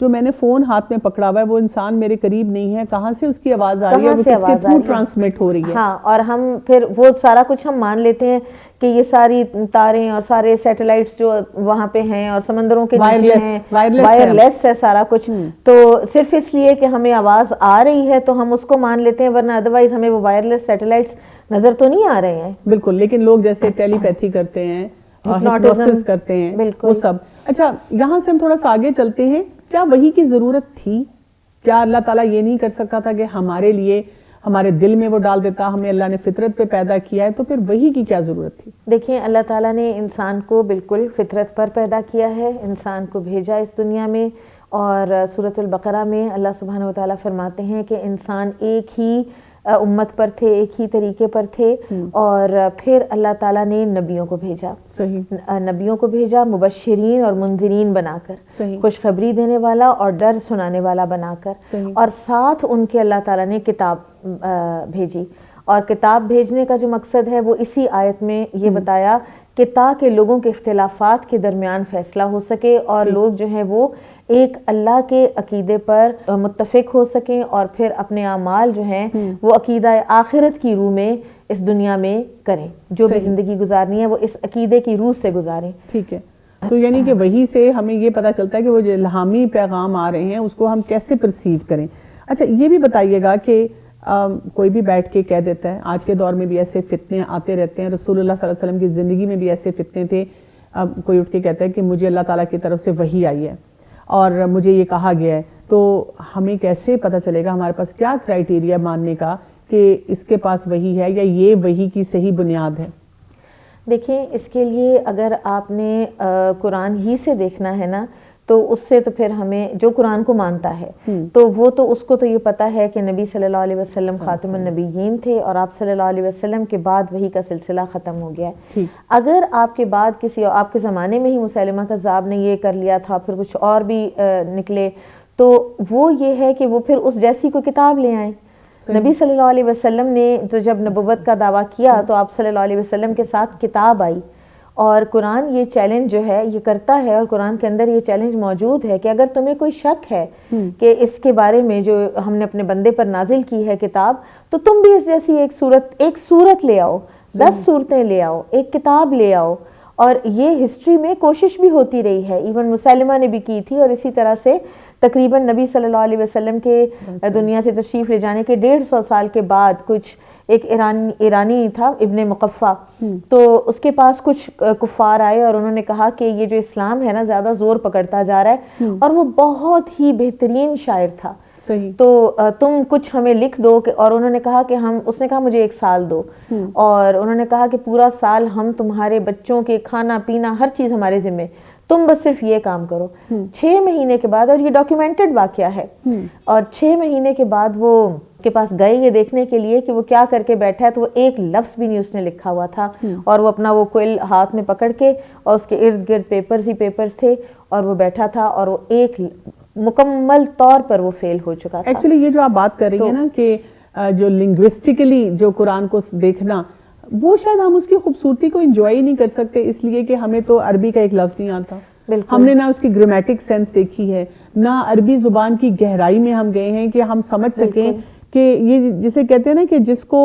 جو میں نے فون ہاتھ میں پکڑا ہوا ہے وہ انسان میرے قریب نہیں ہے, کہاں سے اس کی آواز آ رہی ہے, وہ کس کے تھرو ٹرانسمٹ ہو رہی ہے. ہاں, اور ہم پھر وہ سارا کچھ ہم مان لیتے ہیں کہ یہ ساری تاریں اور سارے سیٹلائٹس جو وہاں پہ ہیں اور سمندروں کے نیچے ہیں وائرلیس ہے سارا کچھ, تو صرف اس لیے کہ ہمیں آواز آ رہی ہے تو ہم اس کو مان لیتے ہیں, ورنہ ادروائز ہمیں وہ وائرلیس سیٹلائٹس نظر تو نہیں آ رہے ہیں. بالکل, لیکن لوگ جیسے ٹیلی پیتھی کرتے ہیں, ہپنوسس کرتے ہیں, وہ سب. اچھا, یہاں سے ہم تھوڑا سا آگے چلتے ہیں. کیا وحی کی ضرورت تھی؟ کیا اللہ تعالیٰ یہ نہیں کر سکتا تھا کہ ہمارے لیے ہمارے دل میں وہ ڈال دیتا؟ ہمیں اللہ نے فطرت پہ پیدا کیا ہے, تو پھر وحی کی کیا ضرورت تھی؟ دیکھیں, اللہ تعالیٰ نے انسان کو بالکل فطرت پر پیدا کیا ہے, انسان کو بھیجا اس دنیا میں, اور سورۃ البقرہ میں اللہ سبحانہ و تعالیٰ فرماتے ہیں کہ انسان ایک ہی امت پر تھے, ایک ہی طریقے پر تھے, اور پھر اللہ تعالیٰ نے نبیوں کو بھیجا. نبیوں کو بھیجا مبشرین اور منذرین بنا کر, خوشخبری دینے والا اور ڈر سنانے والا بنا کر, اور ساتھ ان کے اللہ تعالیٰ نے کتاب بھیجی. اور کتاب بھیجنے کا جو مقصد ہے وہ اسی آیت میں یہ بتایا کہ تاکہ لوگوں کے اختلافات کے درمیان فیصلہ ہو سکے, اور لوگ جو ہیں وہ ایک اللہ کے عقیدے پر متفق ہو سکیں, اور پھر اپنے اعمال جو ہیں وہ عقیدہ آخرت کی روح میں اس دنیا میں کریں, جو بھی زندگی گزارنی ہے وہ اس عقیدے کی روح سے گزاریں. ٹھیک ہے, تو یعنی کہ وہی سے ہمیں یہ پتہ چلتا ہے کہ وہ جو الہامی پیغام آ رہے ہیں اس کو ہم کیسے پرسیو کریں. اچھا, یہ بھی بتائیے گا کہ کوئی بھی بیٹھ کے کہہ دیتا ہے, آج کے دور میں بھی ایسے فتنے آتے رہتے ہیں, رسول اللہ صلی اللہ علیہ وسلم کی زندگی میں بھی ایسے فتنے تھے. کوئی اٹھ کے کہتا ہے کہ مجھے اللہ تعالیٰ کی طرف سے وحی آئی ہے اور مجھے یہ کہا گیا ہے, تو ہمیں کیسے پتہ چلے گا, ہمارے پاس کیا کرائیٹیریا ماننے کا کہ اس کے پاس وحی ہے یا یہ وحی کی صحیح بنیاد ہے؟ دیکھیں, اس کے لیے اگر آپ نے قرآن ہی سے دیکھنا ہے نا, تو اس سے تو پھر ہمیں جو قرآن کو مانتا ہے تو وہ تو اس کو تو یہ پتہ ہے کہ نبی صلی اللہ علیہ وسلم خاتم النبیین تھے, اور آپ صلی اللہ علیہ وسلم کے بعد وحی کا سلسلہ ختم ہو گیا ہے. اگر آپ کے بعد کسی آپ کے زمانے میں ہی مسیلمہ کذاب نے یہ کر لیا تھا, پھر کچھ اور بھی نکلے, تو وہ یہ ہے کہ وہ پھر اس جیسی کوئی کتاب لے آئیں. نبی صلی اللہ علیہ وسلم نے تو جب نبوت کا دعویٰ کیا تو آپ صلی اللہ علیہ وسلم کے ساتھ کتاب آئی, اور قرآن یہ چیلنج جو ہے یہ کرتا ہے, اور قرآن کے اندر یہ چیلنج موجود ہے کہ اگر تمہیں کوئی شک ہے کہ اس کے بارے میں جو ہم نے اپنے بندے پر نازل کی ہے کتاب, تو تم بھی اس جیسی ایک سورت لے آؤ, 10 سورتیں لے آؤ, ایک کتاب لے آؤ. اور یہ ہسٹری میں کوشش بھی ہوتی رہی ہے, ایون مسلمہ نے بھی کی تھی, اور اسی طرح سے تقریباً نبی صلی اللہ علیہ وسلم کے دنیا سے تشریف لے جانے کے 150 سال کے بعد کچھ ایک ایرانی تھا ابن مقفع, تو اس کے پاس کچھ کفار آئے اور انہوں نے کہا کہ یہ جو اسلام ہے نا زیادہ زور پکڑتا جا رہا ہے, اور وہ بہت ہی بہترین شاعر تھا, تو تم کچھ ہمیں لکھ دو. اور انہوں نے کہا کہ اس نے کہا مجھے 1 سال دو, اور انہوں نے کہا کہ پورا سال ہم تمہارے بچوں کے کھانا پینا ہر چیز ہمارے ذمے, تم بس صرف یہ کام کرو. 6 مہینے کے بعد, اور یہ ڈاکیومنٹڈ واقعہ ہے, اور 6 مہینے کے بعد وہ کے پاس گئے یہ دیکھنے کے لیے کہ وہ کیا کر کے بیٹھا ہے, تو وہ ایک لفظ بھی نہیں اس نے لکھا ہوا تھا, اور وہ اپنا وہ کوئل ہاتھ میں پکڑ کے, اور اس کے ارد گرد پیپرز ہی پیپرز تھے, اور وہ بیٹھا تھا, اور وہ ایک مکمل طور پر وہ فیل ہو چکا تھا. ایکچولی یہ جو آپ بات کر رہی ہیں نا کہ جو لنگوسٹکلی جو قرآن کو دیکھنا, وہ شاید ہم اس کی خوبصورتی کو انجوائے نہیں کر سکتے, اس لیے کہ ہمیں تو عربی کا ایک لفظ نہیں آتا, ہم نے نہ اس کی گرامیٹک سینس دیکھی ہے, نہ عربی زبان کی گہرائی میں ہم گئے ہیں کہ ہم سمجھ سکیں کہ یہ جسے کہتے ہیں نا کہ جس کو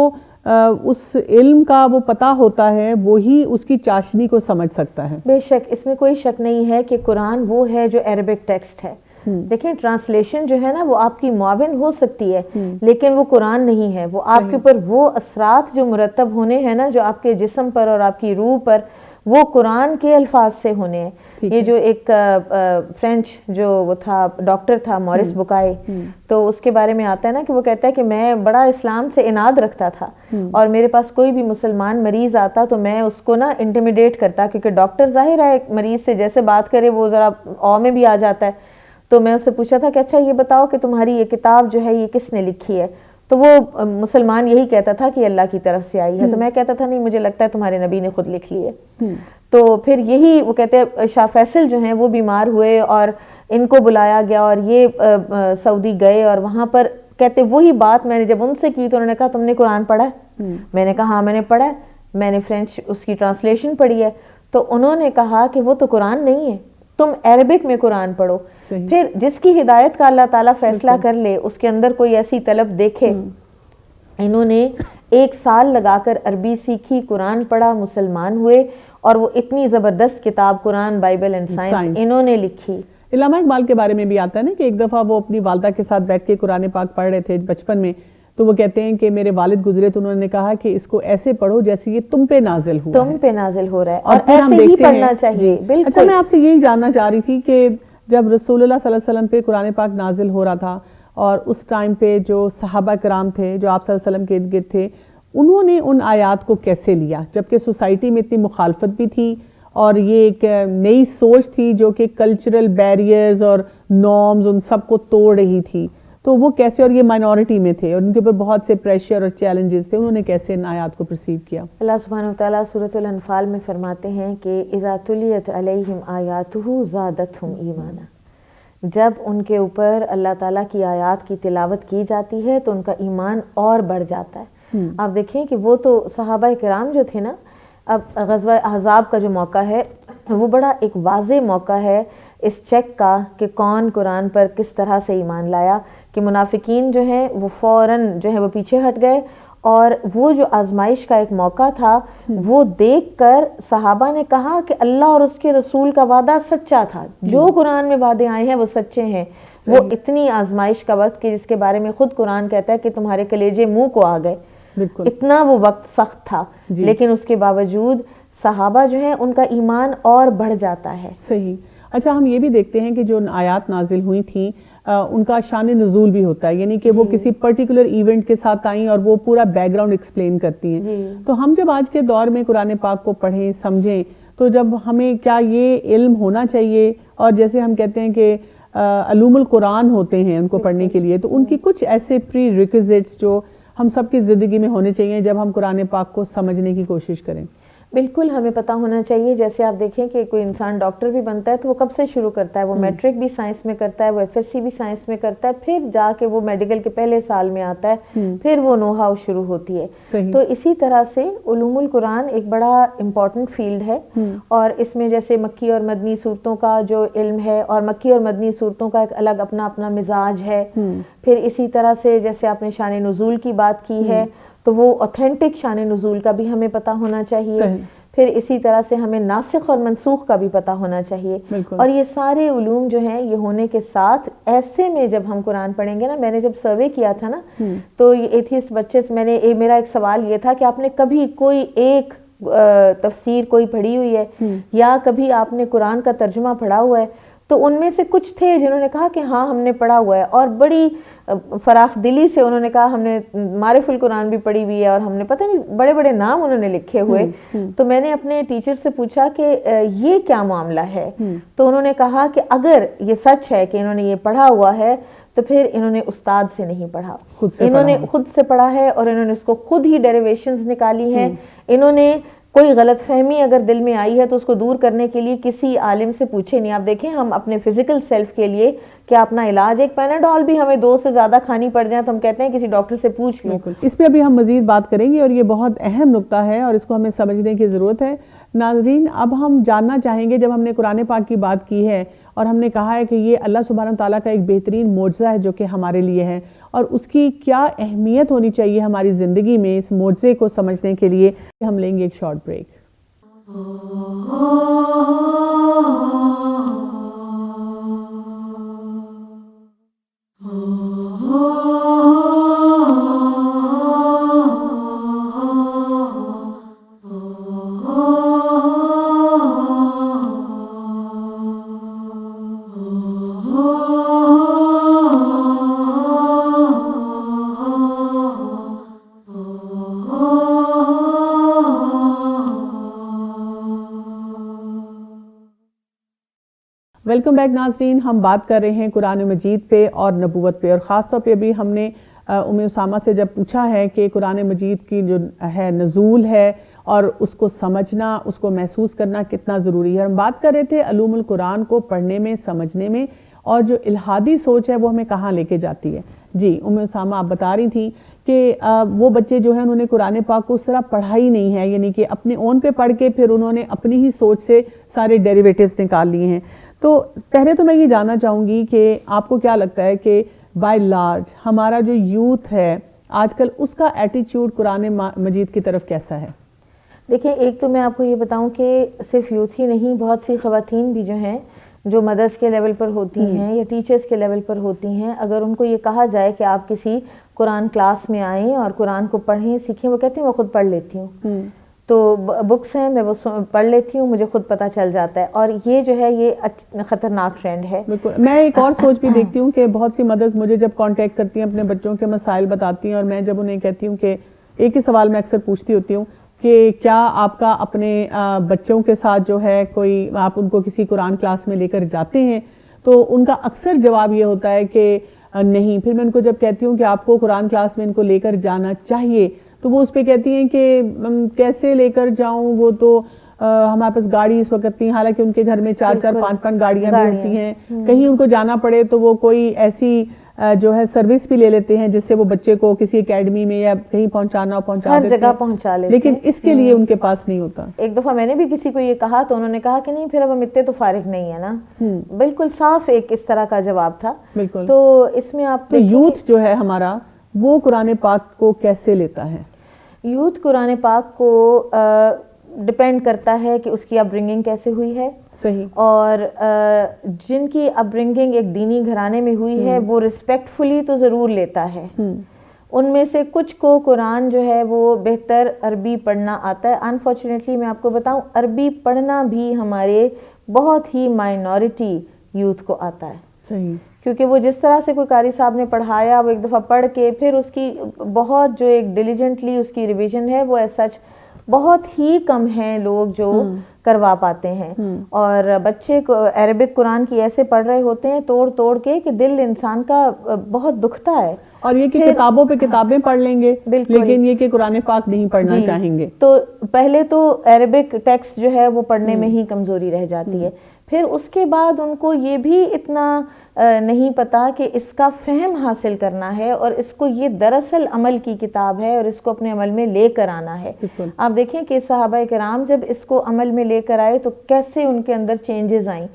اس علم کا وہ پتہ ہوتا ہے وہی اس کی چاشنی کو سمجھ سکتا ہے. بے شک, اس میں کوئی شک نہیں ہے کہ قرآن وہ ہے جو عربک ٹیکسٹ ہے. دیکھیں, ٹرانسلیشن جو ہے نا وہ آپ کی معاون ہو سکتی ہے, لیکن وہ قرآن نہیں ہے. وہ آپ کے اوپر وہ اثرات جو مرتب ہونے ہیں نا, جو آپ کے جسم پر اور آپ کی روح پر, وہ قرآن کے الفاظ سے ہونے ہیں. یہ جو ایک فرینچ جو وہ تھا ڈاکٹر تھا مورس بکائے, تو اس کے بارے میں آتا ہے نا کہ وہ کہتا ہے کہ میں بڑا اسلام سے اناد رکھتا تھا, اور میرے پاس کوئی بھی مسلمان مریض آتا تو میں اس کو نا انٹیمیڈیٹ کرتا, کیونکہ ڈاکٹر ظاہر ہے مریض سے جیسے بات کرے وہ ذرا او میں بھی آ جاتا ہے. تو میں اس سے پوچھا تھا کہ اچھا یہ بتاؤ کہ تمہاری یہ کتاب جو ہے یہ کس نے لکھی ہے؟ تو وہ مسلمان یہی کہتا تھا کہ اللہ کی طرف سے آئی ہے. تو میں کہتا تھا نہیں, مجھے لگتا ہے تمہارے نبی نے خود لکھ لی ہے. تو پھر یہی وہ کہتے ہیں شاہ فیصل جو ہیں وہ بیمار ہوئے اور ان کو بلایا گیا, اور یہ سعودی گئے, اور وہاں پر کہتے وہی بات میں نے جب ان سے کی تو انہوں نے کہا تم نے قرآن پڑھا ہے؟ میں نے کہا ہاں میں نے پڑھا ہے, میں نے فرینچ اس کی ٹرانسلیشن پڑھی ہے. تو انہوں نے کہا کہ وہ تو قرآن نہیں ہے, تم عربک میں قرآن پڑھو. پھر جس کی ہدایت کا اللہ تعالیٰ فیصلہ کر لے، اس کے اندر کوئی ایسی طلب دیکھے. انہوں نے 1 سال لگا کر عربی سیکھی، قرآن پڑھا، مسلمان ہوئے، اور وہ اتنی زبردست کتاب قرآن، بائبل اینڈ سائنس انہوں نے لکھی. علامہ اقبال کے بارے میں بھی آتا ہے نا کہ ایک دفعہ وہ اپنی والدہ کے ساتھ بیٹھ کے قرآن پاک پڑھ رہے تھے بچپن میں، تو وہ کہتے ہیں کہ میرے والد گزرے تو انہوں نے کہا کہ اس کو ایسے پڑھو جیسے یہ تم پہ نازل ہوا ہے، تم پہ نازل ہو رہا ہے، اور ایسے ہی پڑھنا چاہیے. بالکل. اچھا، میں آپ سے یہی جاننا چاہ رہی تھی کہ جب رسول اللہ صلی اللہ علیہ وسلم پہ قرآن پاک نازل ہو رہا تھا، اور اس ٹائم پہ جو صحابہ کرام تھے جو آپ صلی اللہ علیہ وسلم کے ارد گرد تھے، انہوں نے ان آیات کو کیسے لیا جبکہ سوسائٹی میں اتنی مخالفت بھی تھی اور یہ ایک نئی سوچ تھی جو کہ کلچرل بیریئرز اور نارمز ان سب کو توڑ رہی تھی؟ تو وہ کیسے، اور یہ مائنورٹی میں تھے اور ان کے اوپر بہت سے پریشر اور چیلنجز تھے، انہوں نے کیسے ان آیات کو پرسیو کیا؟ اللہ سبحانہ وتعالیٰ سورۃ الانفال میں فرماتے ہیں کہ اذا تلیت علیہم آیاتہ زادتہم ایمانا، جب ان کے اوپر اللہ تعالیٰ کی آیات کی تلاوت کی جاتی ہے تو ان کا ایمان اور بڑھ جاتا ہے. آپ دیکھیں کہ وہ تو صحابہ کرام جو تھے نا، اب غزوہ احزاب کا جو موقع ہے وہ بڑا ایک واضح موقع ہے اس چیک کا کہ کون قرآن پر کس طرح سے ایمان لایا، کہ منافقین جو ہیں وہ فوراً جو ہے وہ پیچھے ہٹ گئے، اور وہ جو آزمائش کا ایک موقع تھا وہ دیکھ کر صحابہ نے کہا کہ اللہ اور اس کے رسول کا وعدہ سچا تھا، جو قرآن میں وعدے آئے ہیں وہ سچے ہیں. وہ اتنی آزمائش کا وقت کہ جس کے بارے میں خود قرآن کہتا ہے کہ تمہارے کلیجے منہ کو آ گئے، اتنا وہ وقت سخت تھا. لیکن اس کے باوجود صحابہ جو ہیں ان کا ایمان اور بڑھ جاتا ہے. صحیح. اچھا، ہم یہ بھی دیکھتے ہیں کہ جو آیات نازل ہوئی تھیں ان کا شان نزول بھی ہوتا ہے، یعنی کہ وہ کسی پرٹیکولر ایونٹ کے ساتھ آئیں اور وہ پورا بیک گراؤنڈ ایکسپلین کرتی ہیں. تو ہم جب آج کے دور میں قرآن پاک کو پڑھیں سمجھیں تو جب ہمیں کیا یہ علم ہونا چاہیے، اور جیسے ہم کہتے ہیں کہ علوم القرآن ہوتے ہیں ان کو پڑھنے کے لیے، تو ان کی کچھ ایسے پری ریکوزٹس جو ہم سب کی زندگی میں ہونے چاہیے جب ہم قرآن پاک کو سمجھنے کی کوشش کریں؟ بالکل ہمیں پتہ ہونا چاہیے. جیسے آپ دیکھیں کہ کوئی انسان ڈاکٹر بھی بنتا ہے تو وہ کب سے شروع کرتا ہے؟ وہ میٹرک بھی سائنس میں کرتا ہے، وہ FSC بھی سائنس میں کرتا ہے، پھر جا کے وہ میڈیکل کے پہلے سال میں آتا ہے، پھر وہ نو ہاؤ شروع ہوتی ہے. تو اسی طرح سے علوم القرآن ایک بڑا امپورٹنٹ فیلڈ ہے، اور اس میں جیسے مکی اور مدنی صورتوں کا جو علم ہے، اور مکی اور مدنی صورتوں کا ایک الگ اپنا اپنا مزاج ہے. پھر اسی طرح سے جیسے آپ نے شان نزول کی بات کی ہے تو وہ اوتھینٹک شان نزول کا بھی ہمیں پتہ ہونا چاہیے. پھر اسی طرح سے ہمیں ناسخ اور منسوخ کا بھی پتہ ہونا چاہیے. اور یہ سارے علوم جو ہیں یہ ہونے کے ساتھ ایسے میں جب ہم قرآن پڑھیں گے نا، میں نے جب سروے کیا تھا نا تو یہ ایتھیسٹ بچے سے میرا ایک سوال یہ تھا کہ آپ نے کبھی کوئی ایک تفسیر کوئی پڑھی ہوئی ہے یا کبھی آپ نے قرآن کا ترجمہ پڑھا ہوا ہے؟ تو ان میں سے کچھ تھے جنہوں نے کہا کہ ہاں ہم نے پڑھا ہوا ہے، اور بڑی فراخ دلی سے انہوں نے کہا ہم نے معرف القرآن بھی پڑھی ہوئی ہے، اور ہم نے پتہ نہیں بڑے بڑے نام انہوں نے لکھے ہوئے. تو میں نے اپنے ٹیچر سے پوچھا کہ یہ کیا معاملہ ہے؟ تو انہوں نے کہا کہ اگر یہ سچ ہے کہ انہوں نے یہ پڑھا ہوا ہے تو پھر انہوں نے استاد سے نہیں پڑھا، انہوں نے خود سے پڑھا ہے، اور انہوں نے اس کو خود ہی ڈیریویشنز نکالی ہیں. انہوں نے کوئی غلط فہمی اگر دل میں آئی ہے تو اس کو دور کرنے کے لیے کسی عالم سے پوچھے نہیں. آپ دیکھیں ہم اپنے فزیکل سیلف کے لیے کیا اپنا علاج، ایک پیناڈول بھی ہمیں 2 سے زیادہ کھانی پڑ جائیں تو ہم کہتے ہیں کسی ڈاکٹر سے پوچھ لوں. اس پہ ابھی ہم مزید بات کریں گے، اور یہ بہت اہم نقطہ ہے اور اس کو ہمیں سمجھنے کی ضرورت ہے. ناظرین، اب ہم جاننا چاہیں گے، جب ہم نے قرآن پاک کی بات کی ہے اور ہم نے کہا ہے کہ یہ اللہ سبحانہ تعالیٰ کا ایک بہترین معجزہ ہے جو کہ ہمارے لیے ہے، اور اس کی کیا اہمیت ہونی چاہیے ہماری زندگی میں اس معجزے کو سمجھنے کے لیے، ہم لیں گے ایک شارٹ بریک. ویلکم بیک ناظرین. ہم بات کر رہے ہیں قرآن مجید پہ اور نبوت پہ، اور خاص طور پہ ابھی ہم نے اسامہ سے جب پوچھا ہے کہ قرآن مجید کی جو ہے نزول ہے اور اس کو سمجھنا، اس کو محسوس کرنا کتنا ضروری ہے. ہم بات کر رہے تھے علوم القرآن کو پڑھنے میں، سمجھنے میں، اور جو الہادی سوچ ہے وہ ہمیں کہاں لے کے جاتی ہے. جی اسامہ، آپ بتا رہی تھی کہ وہ بچے جو ہیں انہوں نے قرآن پاک کو اس طرح پڑھا ہی نہیں ہے، یعنی کہ اپنے اون پہ پڑھ کے پھر انہوں نے اپنی ہی سوچ سے سارے ڈیریویٹیوز نکال لیے ہیں. تو پہلے تو میں یہ جاننا چاہوں گی کہ آپ کو کیا لگتا ہے کہ بائی لارج ہمارا جو یوتھ ہے آج کل اس کا ایٹیچیوڈ قرآن مجید کی طرف کیسا ہے؟ دیکھیں، ایک تو میں آپ کو یہ بتاؤں کہ صرف یوتھ ہی نہیں، بہت سی خواتین بھی جو ہیں جو مدرس کے لیول پر ہوتی ہیں یا ٹیچرز کے لیول پر ہوتی ہیں، اگر ان کو یہ کہا جائے کہ آپ کسی قرآن کلاس میں آئیں اور قرآن کو پڑھیں سیکھیں، وہ کہتی ہیں میں خود پڑھ لیتی ہوں، تو بکس ہیں میں وہ پڑھ لیتی ہوں، مجھے خود پتہ چل جاتا ہے. اور یہ جو ہے یہ خطرناک ٹرینڈ ہے. بالکل. میں ایک اور سوچ بھی دیکھتی ہوں کہ بہت سی مدرس مجھے جب کانٹیکٹ کرتی ہیں اپنے بچوں کے مسائل بتاتی ہیں، اور میں جب انہیں کہتی ہوں کہ ایک ہی سوال میں اکثر پوچھتی ہوتی ہوں کہ کیا آپ کا اپنے بچوں کے ساتھ جو ہے کوئی آپ ان کو کسی قرآن کلاس میں لے کر جاتے ہیں، تو ان کا اکثر جواب یہ ہوتا ہے کہ نہیں. پھر میں ان کو جب کہتی ہوں کہ آپ کو قرآن کلاس میں ان کو لے کر جانا چاہیے تو وہ اس پہ کہتی ہیں کہ کیسے لے کر جاؤں، وہ تو ہمارے پاس گاڑی اس وقت نہیں، حالانکہ ان کے گھر میں 4-4 5-5 گاڑیاں بھی ہوتی ہیں. کہیں ان کو جانا پڑے تو وہ کوئی ایسی جو ہے سروس بھی لے لیتے ہیں جس سے وہ بچے کو کسی اکیڈمی میں یا کہیں پہنچانا پہنچا دیتے ہیں، ہر جگہ پہنچا لیتے ہیں، لیکن اس کے لیے ان کے پاس نہیں ہوتا. ایک دفعہ میں نے بھی کسی کو یہ کہا تو انہوں نے کہا کہ نہیں پھر اب ہم اتنے تو فارغ نہیں ہے نا. بالکل صاف ایک اس طرح کا جواب تھا. بالکل. تو اس میں آپ یوتھ جو ہے ہمارا وہ قرآن پاک کو کیسے لیتا ہے؟ یوتھ قرآن پاک کو ڈپینڈ کرتا ہے کہ اس کی اپ برنگنگ کیسے ہوئی ہے. صحیح. اور جن کی اپ برنگنگ ایک دینی گھرانے میں ہوئی ہے وہ ریسپیکٹ فلی تو ضرور لیتا ہے. ان میں سے کچھ کو قرآن جو ہے وہ بہتر عربی پڑھنا آتا ہے. انفارچونیٹلی میں آپ کو بتاؤں عربی پڑھنا بھی ہمارے بہت ہی مائنورٹی یوتھ کو آتا ہے. صحیح. کیونکہ وہ جس طرح سے کوئی قاری صاحب نے پڑھایا وہ ایک دفعہ پڑھ کے پھر اس کی بہت جو ایک ڈیلیجنٹلی اس کی ریویژن ہے وہ ایز سچ بہت ہی کم ہیں لوگ جو کروا پاتے ہیں. اور بچے کو عربک قرآن کی ایسے پڑھ رہے ہوتے ہیں توڑ توڑ کے کہ دل انسان کا بہت دکھتا ہے. اور یہ کہ کتابوں پہ کتابیں پڑھ لیں گے لیکن یہ کہ قرآن پاک نہیں پڑھنا چاہیں گے. تو پہلے تو عربک ٹیکسٹ جو ہے وہ پڑھنے میں ہی کمزوری رہ جاتی ہے. پھر اس کے بعد ان کو یہ بھی اتنا نہیں پتا کہ اس کا فہم حاصل کرنا ہے اور اس کو یہ دراصل عمل کی کتاب ہے اور اس کو اپنے عمل میں لے کر آنا ہے. آپ دیکھیں کہ صحابہ کرام جب اس کو عمل میں لے کر آئے تو کیسے ان کے اندر چینجز آئیں،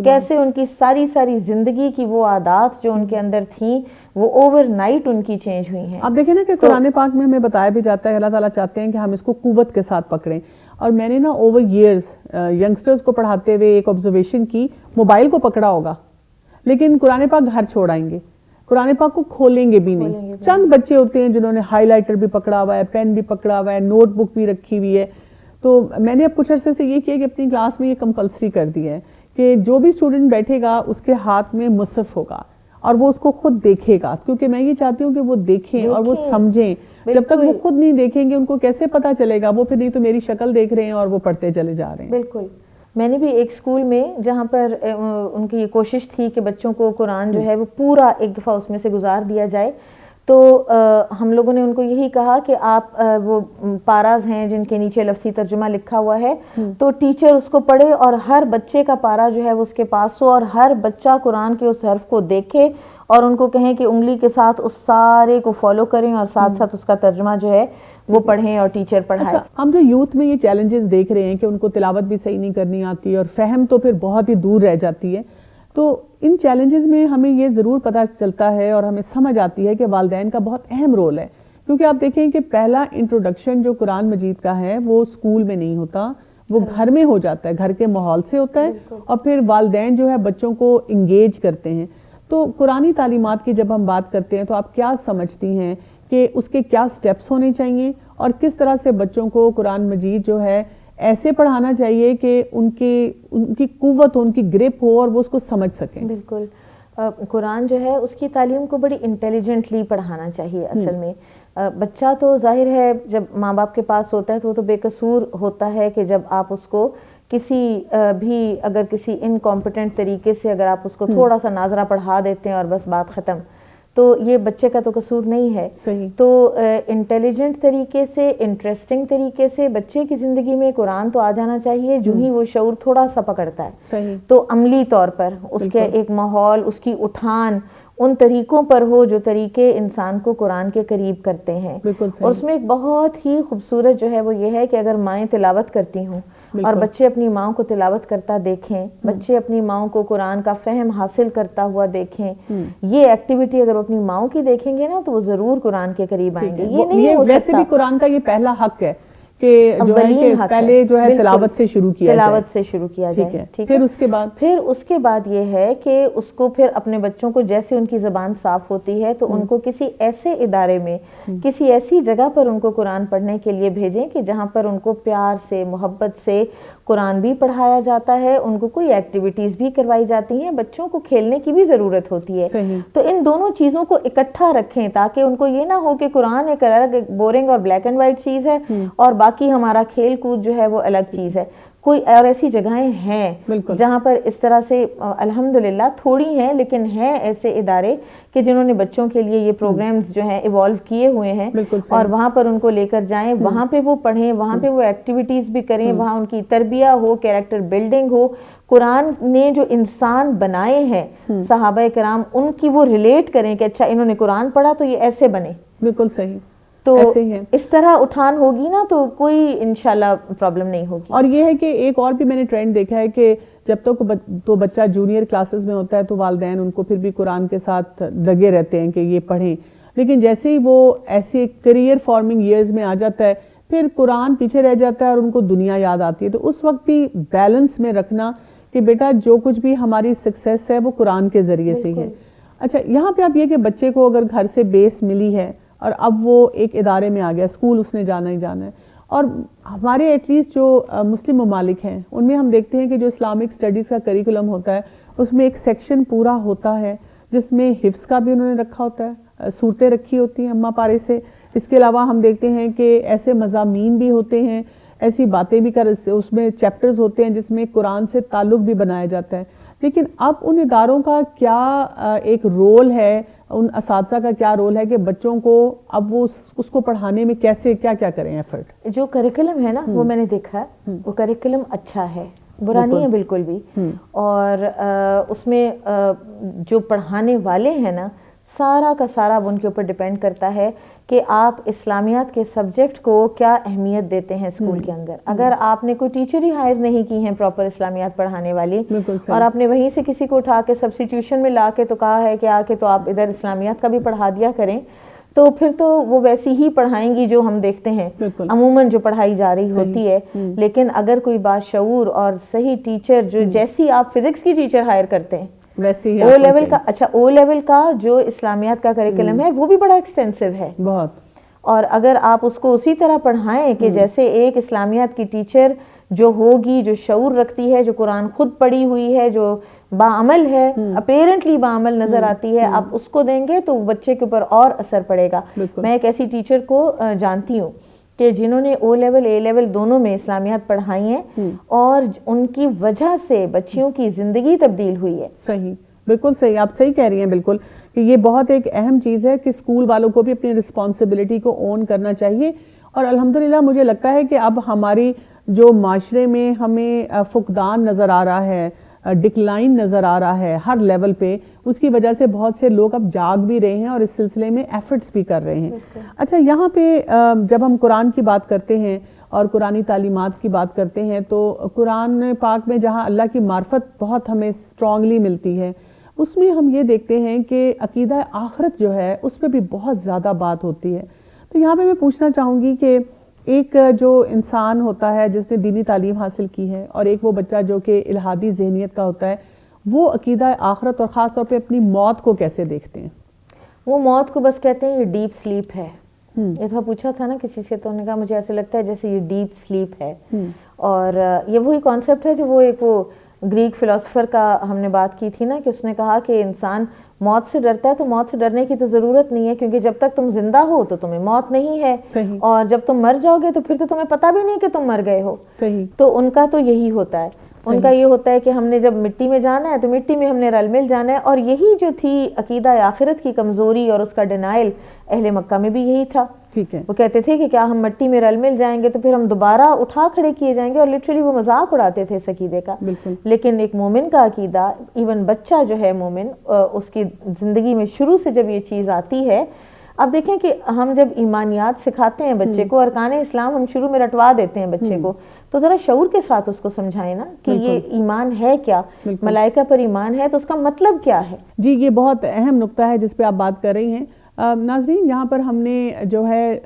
کیسے ان کی ساری زندگی کی وہ عادات جو ان کے اندر تھیں وہ اوور نائٹ ان کی چینج ہوئی ہیں. آپ دیکھیں نا کہ قرآن پاک میں ہمیں بتایا بھی جاتا ہے اللہ تعالیٰ چاہتے ہیں کہ ہم اس کو قوت کے ساتھ پکڑیں. اور میں نے نا اوور ایئرز ینگسٹرز کو پڑھاتے ہوئے ایک آبزرویشن کی، موبائل کو پکڑا ہوگا لیکن قرآن پاک گھر چھوڑ آئیں گے، قرآن پاک کو کھولیں گے بھی نہیں. چند بچے ہوتے ہیں جنہوں نے ہائی لائٹر بھی پکڑا ہوا ہے، پین بھی پکڑا ہوا ہے، نوٹ بک بھی رکھی ہوئی ہے. تو میں نے اب کچھ عرصے سے یہ کیا کہ اپنی کلاس میں یہ کمپلسری کر دیا ہے کہ جو بھی اسٹوڈنٹ بیٹھے گا اس کے ہاتھ میں مصحف ہوگا اور وہ اس کو خود دیکھے گا، کیونکہ میں یہ چاہتی ہوں کہ وہ دیکھیں اور وہ سمجھیں. جب تک وہ خود نہیں دیکھیں گے ان کو کیسے پتا چلے گا؟ وہ پھر نہیں تو میری شکل دیکھ رہے ہیں اور وہ پڑھتے چلے جا رہے ہیں. بالکل. میں نے بھی ایک اسکول میں جہاں پر ان کی یہ کوشش تھی کہ بچوں کو قرآن جو ہے وہ پورا ایک دفعہ اس میں سے گزار دیا جائے، تو ہم لوگوں نے ان کو یہی کہا کہ آپ وہ پاراز ہیں جن کے نیچے لفظی ترجمہ لکھا ہوا ہے تو ٹیچر اس کو پڑھے اور ہر بچے کا پارا جو ہے وہ اس کے پاس ہو اور ہر بچہ قرآن کے اس حرف کو دیکھے اور ان کو کہیں کہ انگلی کے ساتھ اس سارے کو فالو کریں اور ساتھ ساتھ اس کا ترجمہ جو ہے وہ پڑھیں اور ٹیچر پڑھائے. ہم جو یوتھ میں یہ چیلنجز دیکھ رہے ہیں کہ ان کو تلاوت بھی صحیح نہیں کرنی آتی اور فہم تو پھر بہت ہی دور رہ جاتی ہے، تو ان چیلنجز میں ہمیں یہ ضرور پتہ چلتا ہے اور ہمیں سمجھ آتی ہے کہ والدین کا بہت اہم رول ہے. کیونکہ آپ دیکھیں کہ پہلا انٹروڈکشن جو قرآن مجید کا ہے وہ اسکول میں نہیں ہوتا، وہ گھر میں ہو جاتا ہے، گھر کے ماحول سے ہوتا ہے اور پھر والدین جو ہے بچوں کو انگیج کرتے ہیں. تو قرآنی تعلیمات کی جب ہم بات کرتے ہیں تو آپ کیا سمجھتی ہیں کہ اس کے کیا سٹیپس ہونے چاہیے اور کس طرح سے بچوں کو قرآن مجید جو ہے ایسے پڑھانا چاہیے کہ ان کی قوت ہو، ان کی گرپ ہو اور وہ اس کو سمجھ سکیں؟ بالکل. قرآن جو ہے اس کی تعلیم کو بڑی انٹیلیجنٹلی پڑھانا چاہیے. اصل میں بچہ تو ظاہر ہے جب ماں باپ کے پاس ہوتا ہے تو وہ تو بے قصور ہوتا ہے کہ جب آپ اس کو کسی بھی اگر کسی انکمپیٹنٹ طریقے سے اگر آپ اس کو تھوڑا سا ناظرہ پڑھا دیتے ہیں اور بس بات ختم، تو یہ بچے کا تو قصور نہیں ہے. تو انٹیلیجنٹ طریقے سے، انٹرسٹنگ طریقے سے بچے کی زندگی میں قرآن تو آ جانا چاہیے جو ہی وہ شعور تھوڑا سا پکڑتا ہے. تو عملی طور پر اس کے ایک ماحول، اس کی اٹھان ان طریقوں پر ہو جو طریقے انسان کو قرآن کے قریب کرتے ہیں. اور اس میں ایک بہت ہی خوبصورت جو ہے وہ یہ ہے کہ اگر مائیں تلاوت کرتی ہوں اور بچے اپنی ماں کو تلاوت کرتا دیکھیں, بچے اپنی ماں کو قرآن کا فہم حاصل کرتا ہوا دیکھیں, یہ ایکٹیویٹی اگر وہ اپنی ماں کی دیکھیں گے نا تو وہ ضرور قرآن کے قریب آئیں گے. یہ نہیں ہو سکتا. ویسے بھی قرآن کا یہ پہلا حق ہے کہ جو ہے کہ پہلے جو ہے تلاوت سے شروع کیا جائے, تلاوت سے شروع کیا جائے. پھر اس کے بعد یہ ہے کہ اس کو پھر اپنے بچوں کو جیسے ان کی زبان صاف ہوتی ہے تو ان کو کسی ایسے ادارے میں, کسی ایسی جگہ پر ان کو قرآن پڑھنے کے لیے بھیجیں کہ جہاں پر ان کو پیار سے, محبت سے قرآن بھی پڑھایا جاتا ہے, ان کو کوئی ایکٹیویٹیز بھی کروائی جاتی ہیں, بچوں کو کھیلنے کی بھی ضرورت ہوتی ہے. تو ان دونوں چیزوں کو اکٹھا رکھیں تاکہ ان کو یہ نہ ہو کہ قرآن ایک الگ بورنگ اور بلیک اینڈ وائٹ چیز ہے اور باقی ہمارا کھیل کود جو ہے وہ الگ چیز ہے. کوئی اور ایسی جگہیں ہیں جہاں پر اس طرح سے الحمدللہ تھوڑی ہیں لیکن ہیں ایسے ادارے کہ جنہوں نے بچوں کے لیے یہ پروگرامز جو ہیں ایوالو کیے ہوئے ہیں, اور وہاں پر ان کو لے کر جائیں, وہاں پہ وہ پڑھیں, وہاں پہ وہ ایکٹیویٹیز بھی کریں, وہاں ان کی تربیہ ہو, کیریکٹر بلڈنگ ہو. قرآن نے جو انسان بنائے ہیں صحابہ کرام, ان کی وہ ریلیٹ کریں کہ اچھا انہوں نے قرآن پڑھا تو یہ ایسے بنے. بالکل صحیح. تو اس طرح اٹھان ہوگی نا تو کوئی انشاءاللہ پرابلم نہیں ہوگی. اور یہ ہے کہ ایک اور بھی میں نے ٹرینڈ دیکھا ہے کہ جب تک تو بچہ جونیئر کلاسز میں ہوتا ہے تو والدین ان کو پھر بھی قرآن کے ساتھ لگے رہتے ہیں کہ یہ پڑھیں, لیکن جیسے ہی وہ ایسے کریئر فارمنگ ایئرز میں آ جاتا ہے پھر قرآن پیچھے رہ جاتا ہے اور ان کو دنیا یاد آتی ہے. تو اس وقت بھی بیلنس میں رکھنا کہ بیٹا جو کچھ بھی ہماری سکسیس ہے وہ قرآن کے ذریعے سے ہی ہے. اچھا, یہاں پہ اب یہ کہ بچے کو اگر گھر سے بیس ملی ہے اور اب وہ ایک ادارے میں آ گیا, اسکول اس نے جانا ہی جانا ہے, اور ہمارے ایٹ لیسٹ جو مسلم ممالک ہیں ان میں ہم دیکھتے ہیں کہ جو اسلامک اسٹڈیز کا کریکولم ہوتا ہے اس میں ایک سیکشن پورا ہوتا ہے جس میں حفظ کا بھی انہوں نے رکھا ہوتا ہے, صورتیں رکھی ہوتی ہیں اماں پارے سے. اس کے علاوہ ہم دیکھتے ہیں کہ ایسے مضامین بھی ہوتے ہیں, ایسی باتیں بھی اس میں چیپٹرز ہوتے ہیں جس میں قرآن سے تعلق بھی بنایا جاتا ہے. لیکن اب ان اداروں کا کیا ایک رول ہے, ان اساتذہ کا کیا رول ہے کہ بچوں کو اب وہ اس کو پڑھانے میں کیسے کیا کریں ایفرٹ؟ جو کریکولم ہے نا وہ میں نے دیکھا ہے, وہ کریکولم اچھا ہے, برا نہیں ہے بالکل بھی. اور اس میں جو پڑھانے والے ہیں نا سارا کا سارا ان کے اوپر ڈیپینڈ کرتا ہے کہ آپ اسلامیات کے سبجیکٹ کو کیا اہمیت دیتے ہیں اسکول کے اندر. اگر آپ نے کوئی ٹیچر ہی ہائر نہیں کی ہیں پراپر اسلامیات پڑھانے والی اور آپ نے وہیں سے کسی کو اٹھا کے سبسٹیوشن میں لا کے تو کہا ہے کہ آ کے تو آپ ادھر اسلامیات کا بھی پڑھا دیا کریں, تو پھر تو وہ ویسی ہی پڑھائیں گی جو ہم دیکھتے ہیں عموماً جو پڑھائی جا رہی ہوتی ہے. لیکن اگر کوئی باشعور اور صحیح ٹیچر جو جیسی آپ فزکس کی ٹیچر ہائر کرتے ہیں او لیول کا, اچھا او لیول کا جو اسلامیات کا کریکولم ہے وہ بھی بڑا ایکسٹینسو ہے بہت, اور اگر آپ اس کو اسی طرح پڑھائیں کہ جیسے ایک اسلامیات کی ٹیچر جو ہوگی, جو شعور رکھتی ہے, جو قرآن خود پڑھی ہوئی ہے, جو باعمل ہے, اپیرنٹلی باعمل نظر آتی ہے, آپ اس کو دیں گے تو بچے کے اوپر اور اثر پڑے گا. میں ایک ایسی ٹیچر کو جانتی ہوں کہ جنہوں نے او لیول اے لیول دونوں میں اسلامیات پڑھائی ہیں اور ان کی وجہ سے بچیوں کی زندگی تبدیل ہوئی ہے. صحیح, بالکل صحیح, آپ صحیح کہہ رہی ہیں بالکل کہ یہ بہت ایک اہم چیز ہے کہ اسکول والوں کو بھی اپنی رسپانسبلٹی کو اون کرنا چاہیے. اور الحمدللہ مجھے لگتا ہے کہ اب ہماری جو معاشرے میں ہمیں فقدان نظر آ رہا ہے, ڈکلائن نظر آ رہا ہے ہر لیول پہ, اس کی وجہ سے بہت سے لوگ اب جاگ بھی رہے ہیں اور اس سلسلے میں ایفرٹس بھی کر رہے ہیں. اچھا, یہاں پہ جب ہم قرآن کی بات کرتے ہیں اور قرآنی تعلیمات کی بات کرتے ہیں تو قرآن پاک میں جہاں اللہ کی معرفت بہت ہمیں اسٹرانگلی ملتی ہے اس میں ہم یہ دیکھتے ہیں کہ عقیدہ آخرت جو ہے اس پہ بھی بہت زیادہ بات ہوتی ہے. تو یہاں پہ میں پوچھنا چاہوں گی کہ ایک جو انسان ہوتا ہے جس نے دینی تعلیم حاصل کی ہے اور ایک وہ بچہ جو کہ الہادی ذہنیت کا ہوتا ہے, وہ عقیدہ آخرت اور خاص طور پہ اپنی موت کو کیسے دیکھتے ہیں؟ وہ موت کو بس کہتے ہیں یہ ڈیپ سلیپ ہے. ایک دفعہ پوچھا تھا نا کسی سے تو انہوں نے کہا مجھے ایسے لگتا ہے جیسے یہ ڈیپ سلیپ ہے. اور یہ وہی کانسیپٹ ہے جو وہ ایک وہ گریک فلاسفر کا ہم نے بات کی تھی نا کہ اس نے کہا کہ انسان موت سے ڈرتا ہے تو موت سے ڈرنے کی تو ضرورت نہیں ہے کیونکہ جب تک تم زندہ ہو تو تمہیں موت نہیں ہے, اور جب تم مر جاؤ گے تو پھر تو تمہیں پتہ بھی نہیں کہ تم مر گئے ہو. تو ان کا تو یہی ہوتا ہے, ان کا یہ ہوتا ہے کہ ہم نے جب مٹی میں جانا ہے تو مٹی میں ہم نے رل مل جانا ہے. اور یہی جو تھی عقیدہ آخرت کی کمزوری اور اس کا ڈینائل اہل مکہ میں بھی یہی تھا. وہ کہتے تھے کہ کیا ہم مٹی میں رل مل جائیں گے تو پھر ہم دوبارہ اٹھا کھڑے کیے جائیں گے, اور لٹرلی وہ مذاق اڑاتے تھے اس عقیدے کا. لیکن ایک مومن کا عقیدہ, ایون بچہ جو ہے مومن, اس کی زندگی میں شروع سے جب یہ چیز آتی ہے اب دیکھیں کہ ہم جب ایمانیات سکھاتے ہیں بچے کو، ارکان اسلام ہم شروع میں رٹوا دیتے ہیں بچے کو، تو ذرا شعور کے ساتھ اس کو سمجھائیں نا کہ یہ ایمان ہے کیا، ملائکہ پر ایمان ہے تو اس کا مطلب کیا ہے۔ جی یہ بہت اہم نقطہ ہے جس پہ آپ بات کر رہی ہیں۔ ناظرین یہاں پر ہم نے جو ہے